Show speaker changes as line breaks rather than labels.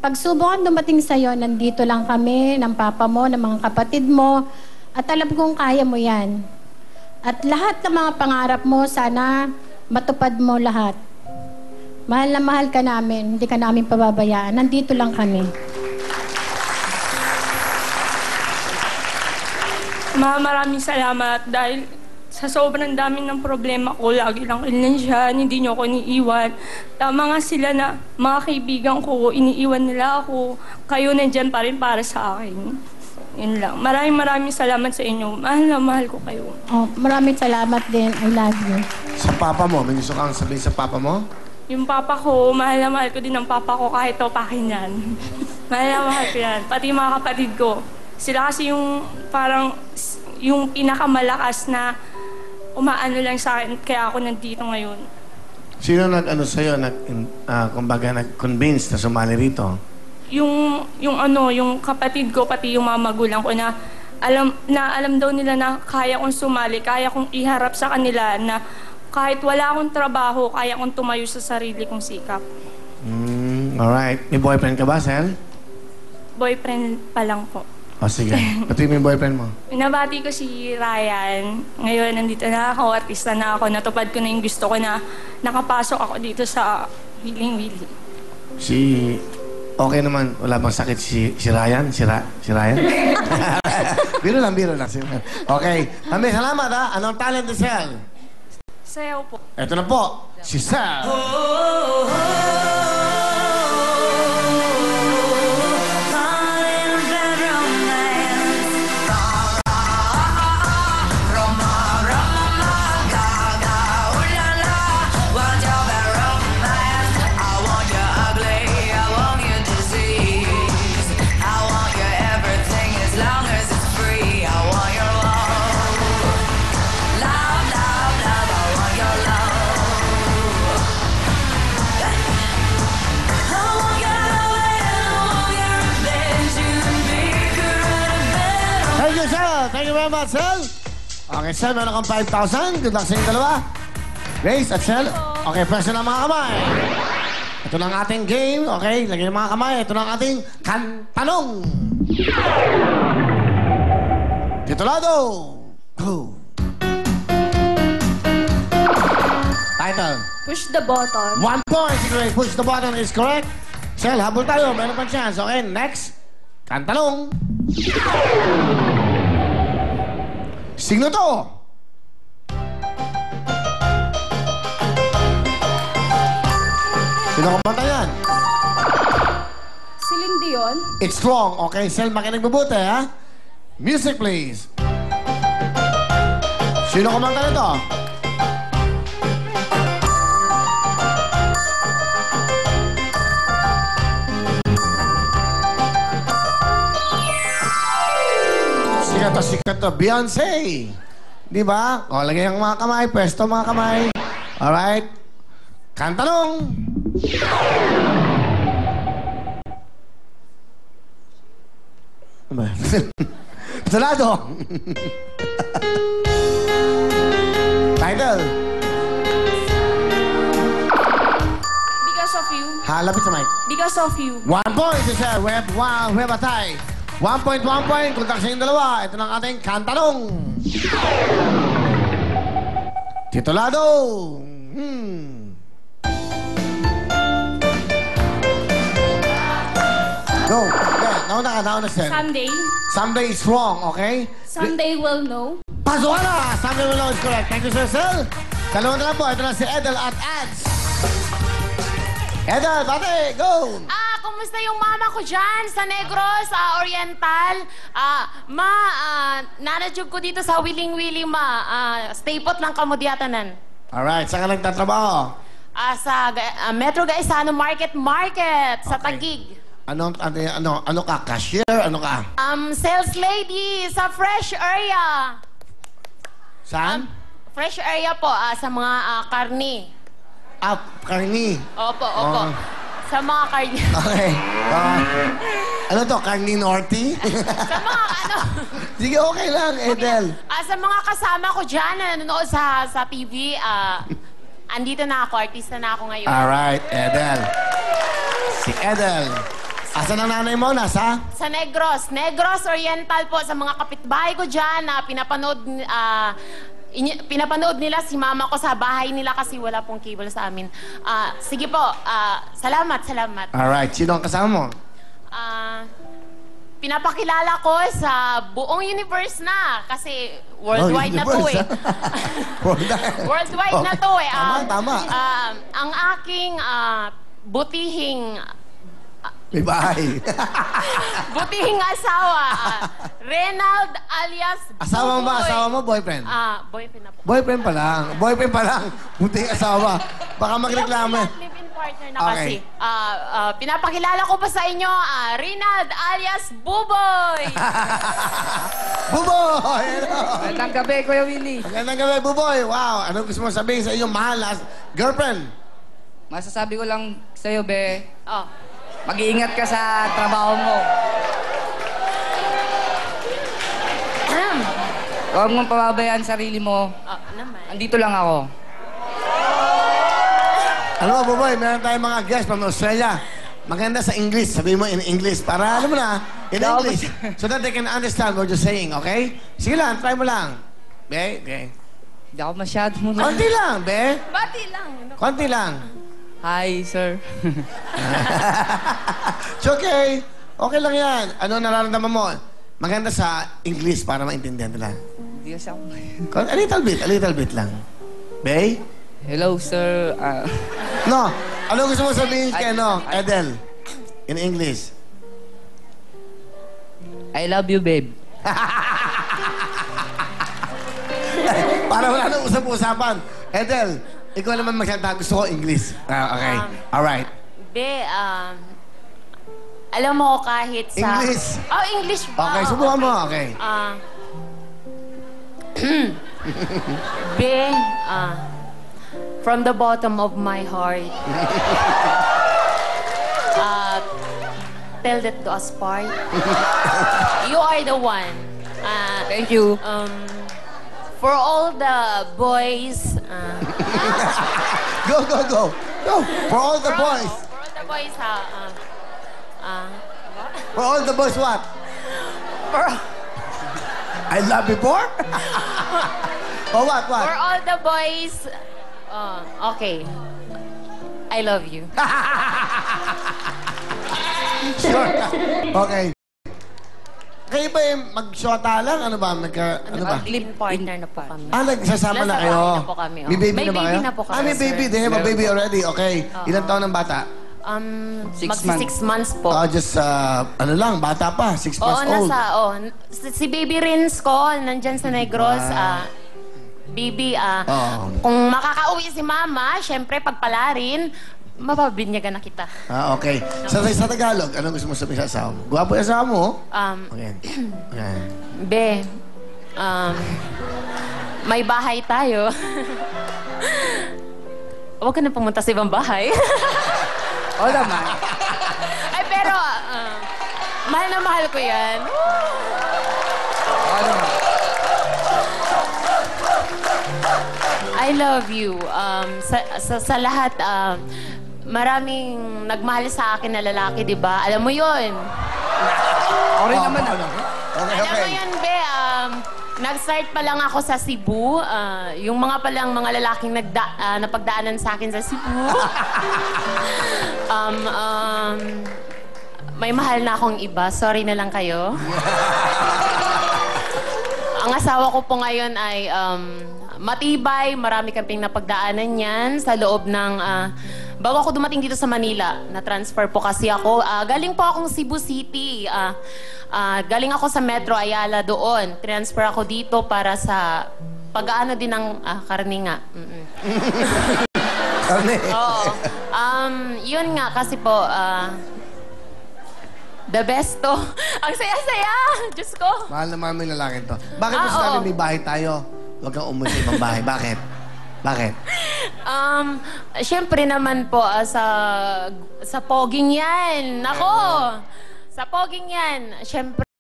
pagsubok ang dumating sa'yo, nandito lang kami, ng papa mo, ng mga kapatid mo, at alam kong kaya mo yan. At lahat ng mga pangarap mo, sana matupad mo lahat. Mahal na mahal ka namin, hindi ka namin pababayaan. Nandito lang kami.
Maraming salamat dahil sa sobrang daming ng problema ko, lagi lang ilan siya, hindi niyo ako iniiwan. Tama nga sila na mga kaibigan ko, iniiwan nila ako. Kayo nandyan pa rin para sa akin. Yun lang. Maraming salamat sa inyo. Mahal na mahal ko kayo.
Oh, maraming salamat din. I love you.
Sa papa mo, may gusto kang sabihin sa papa mo?
Yung papa ko, mahal na mahal ko din ang papa ko kahit topakin yan. Mahal na mahal ko yan. Pati mga kapatid ko. Sila kasi yung parang yung pinakamalakas na umaano lang sa akin, kaya ako nandito ngayon.
Sino nag-ano sa'yo, kumbaga nag-convince na sumali rito?
Yung kapatid ko, pati yung mga magulang ko na alam daw nila na kaya kong sumali, kaya kong iharap sa kanila na kahit wala akong trabaho, kaya kong tumayo sa sarili kong sikap.
Alright. May boyfriend ka ba, Sel?
Boyfriend pa lang po.
O sige. Pati mo yung boyfriend mo.
Pinabati ko si Ryan. Ngayon, nandito na ako, artista na ako. Natupad ko na yung gusto ko na nakapasok ako dito sa Wiling Willy.
Okay naman. Wala bang sakit si Ryan? Si Ryan? Biro lang. Okay. Kami, salamat ha. Anong talent ni Sel?
Sayaw po.
Ito na po. Si Sel. Thank you very much, Sel. Okay, Sel, meron kang 5,000. Good luck sa inyong dalawa. Grace at Sel. Okay, pwesto ng mga kamay. Ito na ang ating game. Okay, lagyan ng mga kamay. Ito na ang ating tanong. Titulado. Go. Title.
Push the button.
1 point. Si Grace. Push the button is correct. Sel, habol tayo. Meron pang chance. Okay, next. Tanong. Signo to! Sino kumanta yan?
Celine Dion.
It's wrong. Okay, Sel, makinig mabuti, ha? Music, please. Sino kumanta nito? Sikat to, Beyonce. Di ba? O, lagay ang mga kamay. Pwesto mga kamay. Alright. Kantanong. Salado. Title.
Because of you.
Halapit sa mic.
Because of you.
1 point, sir. We have a tie. 1 point. Kuntak sa inyong dalawa. Ito na ang ating kantanong. Titulado. Go. Okay. Nauna, sir. Someday is wrong, okay?
Someday will know.
Pasok ka na! Someday will know is correct. Thank you, sir. Dalawa na lang po. Ito na si Edel at Ads. Edel, bate, go!
Kumusta yung mama ko dyan sa Negros, Oriental? Nanadjug ko dito sa Wiling-Wiling, stay put lang kamudyatanan.
Alright, saan ka nagtatrabaho?
Sa Metro Gaisano Market, sa Taguig.
Ano ka? Cashier? Ano ka?
Sales lady sa Fresh Area.
Saan?
Fresh Area po, sa mga karni.
Karni?
Opo. Sa mga karni.
Okay. Ano to? Karni Norte?
Sa mga
Sige, okay lang, Edel.
Sa mga kasama ko dyan na nanonood sa TV, andito na ako, artista na ako ngayon.
Alright, Edel. Si Edel. Asan ang nanay mo? Nasa?
Sa Negros. Negros Oriental po. Sa mga kapitbahay ko dyan na pinapanood nila si mama ko sa bahay nila kasi wala pong cable sa amin. Sige po. Salamat.
Alright. Sino ang kasama mo?
Pinapakilala ko sa buong universe na kasi worldwide na to
universe,
eh. Worldwide na to eh.
Tama.
Ang aking butihing
May bahay.
butihing asawa, Reynald alias
Asawa mo ba?
Buboy.
Asawa mo? Boyfriend?
Boyfriend na po.
Boyfriend pa lang. Boyfriend pa lang. Buti asawa. Baka magreklamo.
Live-in partner na
Okay.
kasi. Pinapakilala ko pa sa inyo, Reynald alias Buboy.
Buboy! Hello!
Magandang gabi, Kuya Willie.
Magandang gabi, Buboy. Wow! Ano gusto mo sabihin sa iyong mahal na girlfriend?
Masasabi ko lang sa'yo, be,
Oh.
mag-iingat ka sa trabaho mo. Huwag mong pababayaan sarili mo.
Naman.
Andito lang ako.
Alam mo, Buboy, meron tayong mga guests from Australia. Maganda sa English. Sabihin mo in English para, alam mo na, in English. So that they can understand what you're saying, okay? Sige lang, try mo lang. Be, okay.
Hindi ako masyadong...
Konti lang, be.
Bati lang.
Konti lang.
Hi, sir.
It's okay. Okay lang yan. Ano nararamdaman mo? Maganda sa English para maintindihan nila.
Hindi kasi ako...
A little bit lang. Be?
Hello, sir.
No. Ano gusto mo sabihin kay Edel? In English.
I love you, babe.
Para wala nang usap-usapan. Edel, ikaw naman magsalita. Gusto ko English. Okay. Alright.
Be, alam mo kahit sa...
English.
Oh, English ba?
Okay, subukan mo. Okay.
Be, from the bottom of my heart, tell that to us part. You are the one.
Thank you.
For all the boys,
Go. For all the boys.
For all the boys,
For all the boys, what? I love you for? Oh, what?
for all the boys, okay. I love you.
Sure. Okay. Kayo ba yung mag-shota lang? Ano ba? Ano ba?
Live-in partner na po kami.
Nagsasama na
Nasa
kayo?
bahay na po kami, oh.
May baby
May
na ba kayo?
baby na po kami,
may
sir.
baby. They have a baby already. Okay. Ilan taon ang bata?
6
Magsi 6 months po.
Just, ano lang, bata pa. 6 months old.
Si baby Rins ko, nandyan sa Negros, baby, kung makakauwi si mama, syempre pagpalarin, mapabinyagan na kita.
Okay. Sa Tagalog, anong gusto mo sabihin sa asawa mo? Gwapo yung asawa mo? Okay. Okay.
Be, may bahay tayo. Huwag ka na pumunta sa ibang bahay.
Oo naman.
Ay, pero, mahal na mahal ko yan.
Oo naman.
I love you. Sa lahat, maraming nagmahal sa akin na lalaki, di ba? Alam mo yun.
Ako rin naman.
Okay,
Alam mo yun, Be, nag-start pa lang ako sa Cebu. Yung mga palang mga lalaking napagdaanan sa akin sa Cebu. May mahal na akong iba. Sorry na lang kayo. Ang asawa ko po ngayon ay matibay. Marami kaming napagdaanan yan sa loob ng... bago ako dumating dito sa Manila, na-transfer po kasi ako. Galing po akong Cebu City. Galing ako sa Metro Ayala doon. Transfer ako dito para sa pag-aano din ng karne nga.
Karne.
Oo. Yun nga kasi po, the best to. Ang saya-saya! Diyos ko.
Mahal na mahal mo yung lalaki to. Bakit mo
oo.
sinabi may bahay tayo? Huwag kang umuwi sa ibang bahay. Bakit? Bakit?
Siyempre naman po, sa poging yan. Nako! Sa poging yan, siyempre,